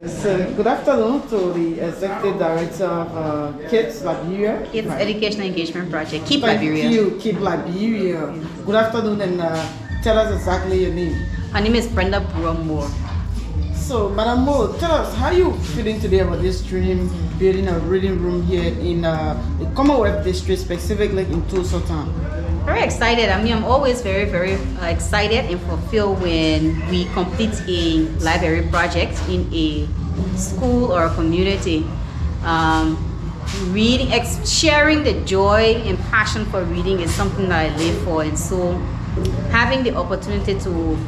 So, good afternoon to the Executive Director of Kids Liberia. Kids Educational Engagement Project, Keep Thank Liberia. you, Keep Liberia. Good afternoon, and tell us exactly your name. Her name is Brenda Moore. So, Madam Mo, tell us how you feeling today about this dream building a reading room here in the Commonwealth District, specifically in TOSOR town. Very excited. I'm always very excited and fulfilled when we complete a library project in a school or a community. Reading, sharing the joy and passion for reading is something that I live for, and so having the opportunity to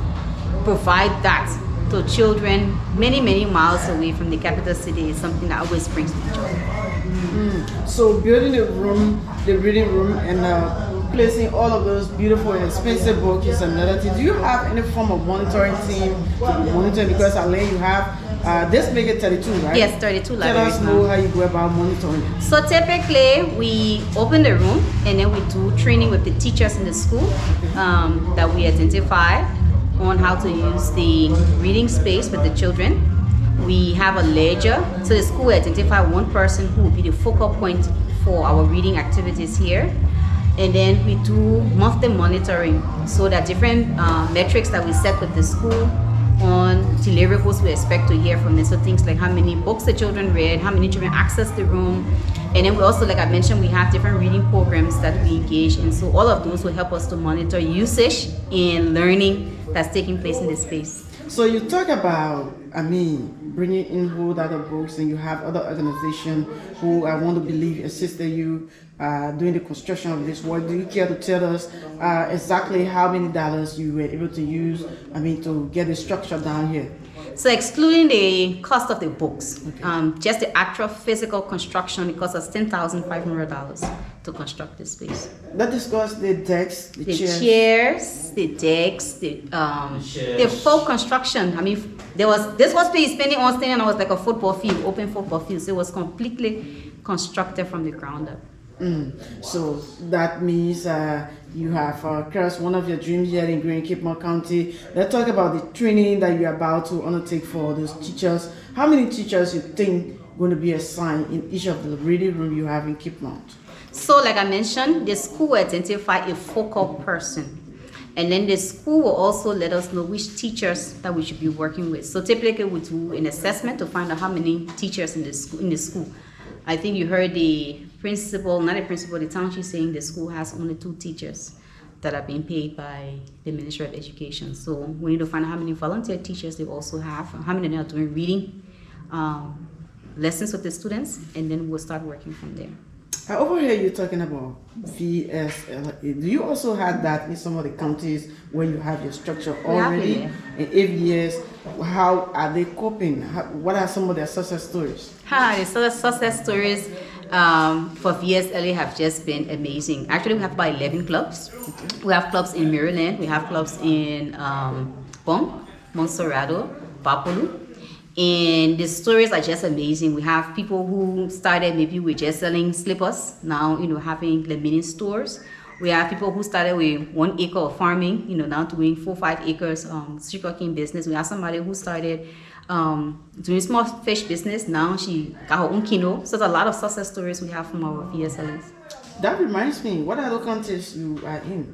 provide that to children many miles away from the capital city is something that always brings me joy. So building a room, the reading room, and placing all of those beautiful and expensive books is another thing. Do you have any form of monitoring team to monitor? Because I learned you have this make it 32, right? Yes, 32 libraries. Tell us more how you go about monitoring. So typically we open the room and then we do training with the teachers in the school that we identify on how to use the reading space with the children. We have a ledger, so the school will identify one person who will be the focal point for our reading activities here. And then we do monthly monitoring, so that different metrics that we set with the school on deliverables we expect to hear from them. So things like how many books the children read, how many children access the room. And then we also, like I mentioned, we have different reading programs that we engage in. So all of those will help us to monitor usage and learning that's taking place in this space. So you talk about, bringing in whole other books, and you have other organizations who I want to believe assisted you doing the construction of this work. Do you care to tell us exactly how many dollars you were able to use, to get the structure down here? So excluding the cost of the books, just the actual physical construction, it costs us $10,500 to construct this space. That discuss the decks, the chairs, the decks, the full construction. This was spending on staying, and it was like a football field, open football field. So it was completely constructed from the ground up. So that means you have crossed one of your dreams here in Green Cape County. Let's talk about the training that you're about to undertake for those teachers. How many teachers you think going to be assigned in each of the reading room you have in Cape Mount? So like I mentioned, the school will identify a focal person. And then the school will also let us know which teachers that we should be working with. So typically we do an assessment to find out how many teachers in the school. I think you heard the principal, not the principal, the township saying the school has only 2 teachers that are being paid by the Ministry of Education. So we need to find out how many volunteer teachers they also have, how many are doing reading lessons with the students, and then we'll start working from there. I overhear you talking about VSLA. Do you also have that in some of the counties where you have your structure already? And if yes, how are they coping? What are some of their success stories? The success stories for VSLA have just been amazing. Actually, we have about 11 clubs. We have clubs in Maryland. We have clubs in Montserrado, Papulu. And the stories are just amazing. We have people who started maybe with just selling slippers, now having the mini stores. We have people who started with 1 acre of farming, now doing 4-5 acres sugarcane business. We have somebody who started doing small fish business. Now she got her own kino. So there's a lot of success stories we have from our VSLs. That reminds me, what other counties you are in?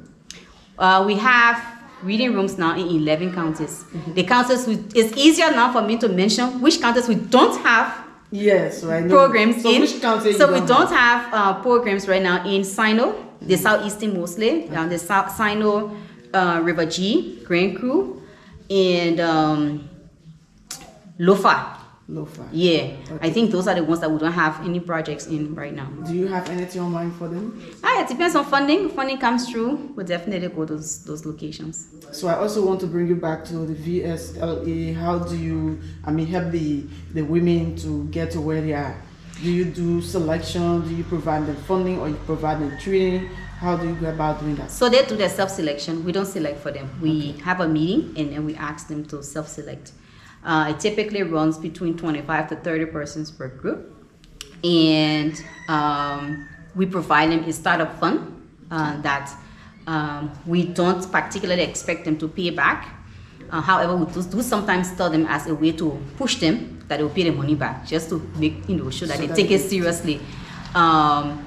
We have reading rooms now in 11 counties. The counties, it's easier now for me to mention which counties we don't have programs in. Which counties so we don't have programs right now in Sino, the southeastern mostly, the Sino, River G, Grand Cru, and Lofa. Yeah, okay. I think those are the ones that we don't have any projects in right now. Do you have anything on mind for them? It depends on funding. If funding comes through, we'll definitely go to those locations. So I also want to bring you back to the VSLA. How do you, help the women to get to where they are? Do you do selection? Do you provide them funding, or you provide them training? How do you go about doing that? So they do their self-selection. We don't select for them. We have a meeting and then we ask them to self-select. It typically runs between 25 to 30 persons per group. And we provide them a startup fund that we don't particularly expect them to pay back. However, we do sometimes tell them as a way to push them that they will pay the money back, just to make sure that they take it seriously. And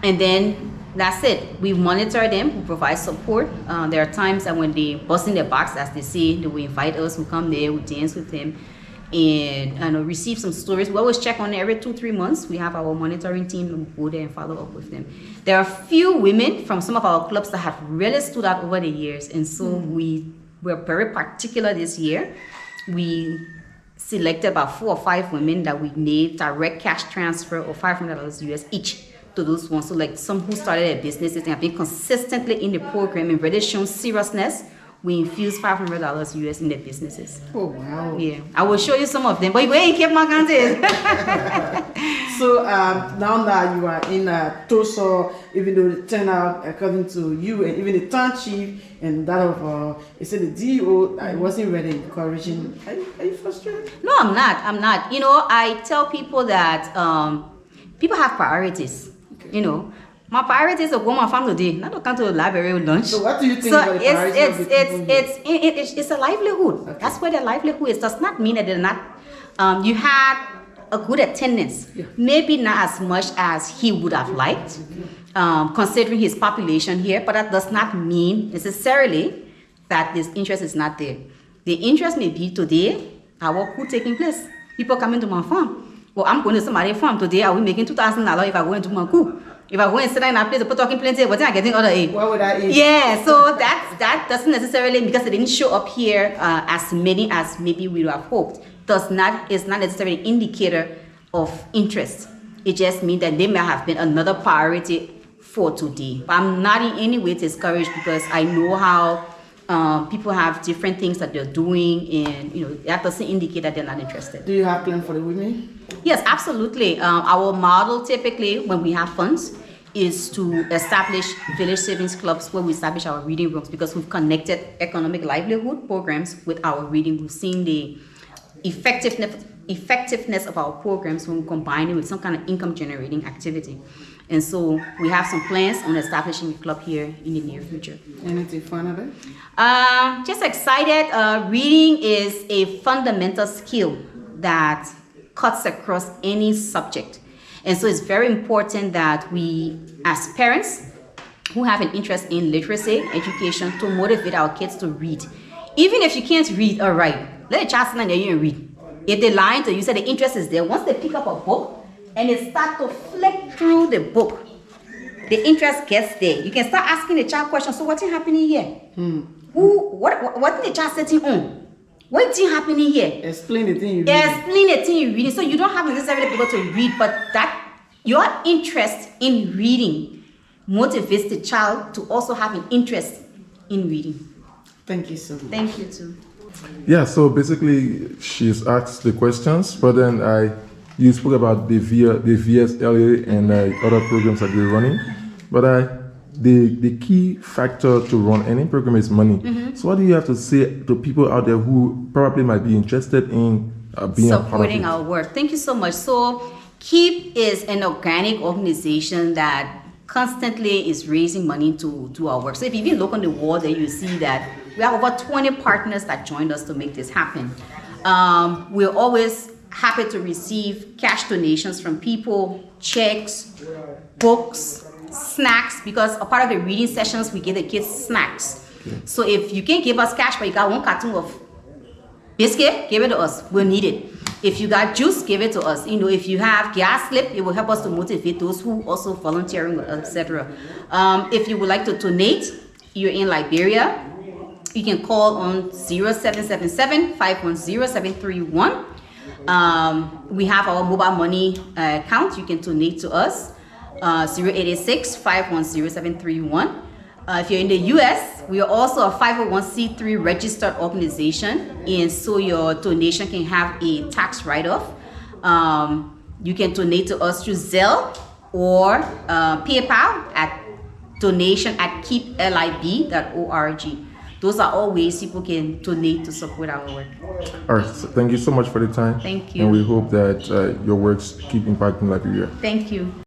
then that's it. We monitor them, we provide support. There are times that when they bust in their box, as they say, they will invite us, we come there, we dance with them, and receive some stories. We always check on it every 2-3 months. We have our monitoring team and we go there and follow up with them. There are a few women from some of our clubs that have really stood out over the years, and so we're very particular this year. We selected about 4 or 5 women that we made direct cash transfer of $500 US each to those ones. So like some who started their businesses and have been consistently in the program and really shown seriousness, we infuse $500 US in their businesses. Oh, wow. Yeah, I will show you some of them, but you ain't keep my content. So now that you are in TOSOR, even though it turned out according to you and even the town chief and that of the DO, I wasn't really encouraging. Are you frustrated? No, I'm not. I tell people that people have priorities. Okay. My priorities are going to my family today, not to come to the library lunch. So what do you think about the priorities of the people? It's a livelihood. Okay. That's where their livelihood is. Does not mean that they're not. You had a good attendance, maybe not as much as he would have liked, considering his population here, but that does not mean necessarily that this interest is not there. The interest may be today, our who taking place. People coming to my farm. Well, I'm going to somebody's farm today. Are we making $2,000 if I go into my coup? If I go and sit down in a place to put talking plenty, what am I getting other aid? What would I eat? Yeah, so that doesn't necessarily, because they didn't show up here as many as maybe we would have hoped, is not necessarily an indicator of interest. It just means that they may have been another priority for today. But I'm not in any way discouraged, because I know how people have different things that they're doing, and that doesn't indicate that they're not interested. Do you have plans for the women? Yes, absolutely. Our model typically, when we have funds, is to establish village savings clubs where we establish our reading rooms, because we've connected economic livelihood programs with our reading. We've seen the effectiveness of our programs when we combine it with some kind of income generating activity. And so we have some plans on establishing a club here in the near future. Anything fun of it? Just excited. Reading is a fundamental skill that cuts across any subject. And so it's very important that we, as parents who have an interest in literacy, education, to motivate our kids to read. Even if you can't read, all right, let a child sit down there and read. If they're lying to you, say the interest is there. Once they pick up a book and they start to flick through the book, the interest gets there. You can start asking the child questions. So what's happening here? What did the child setting on? What's happening here? Explain the thing you read. Explain the thing you're reading. So you don't have necessarily people to read, but that your interest in reading motivates the child to also have an interest in reading. Thank you so much. Thank you too. Yeah, so basically she's asked the questions, but then you spoke about the VSLA and other programs that you're running, but the key factor to run any program is money. Mm-hmm. So what do you have to say to people out there who probably might be interested in being supporting our work? Thank you so much. So KEEP is an organic organization that constantly is raising money to our work. So if you even look on the wall there, you see that we have over 20 partners that joined us to make this happen. We're always happy to receive cash donations from people, checks, books, snacks, because a part of the reading sessions, we give the kids snacks. Okay. So if you can't give us cash, but you got one carton of biscuit, give it to us. We'll need it. If you got juice, give it to us. If you have gas slip, it will help us to motivate those who also volunteering with us, etc. If you would like to donate, you're in Liberia, you can call on 0777-510-731. We have our mobile money account. You can donate to us. 0886-510-731. If you're in the US, we are also a 501c3 registered organization, and so your donation can have a tax write-off. You can donate to us through Zelle or PayPal at donation@keeplib.org. Those are all ways people can donate to support our work. All right, so thank you so much for the time. Thank you. And we hope that your works keep impacting Liberia. Thank you.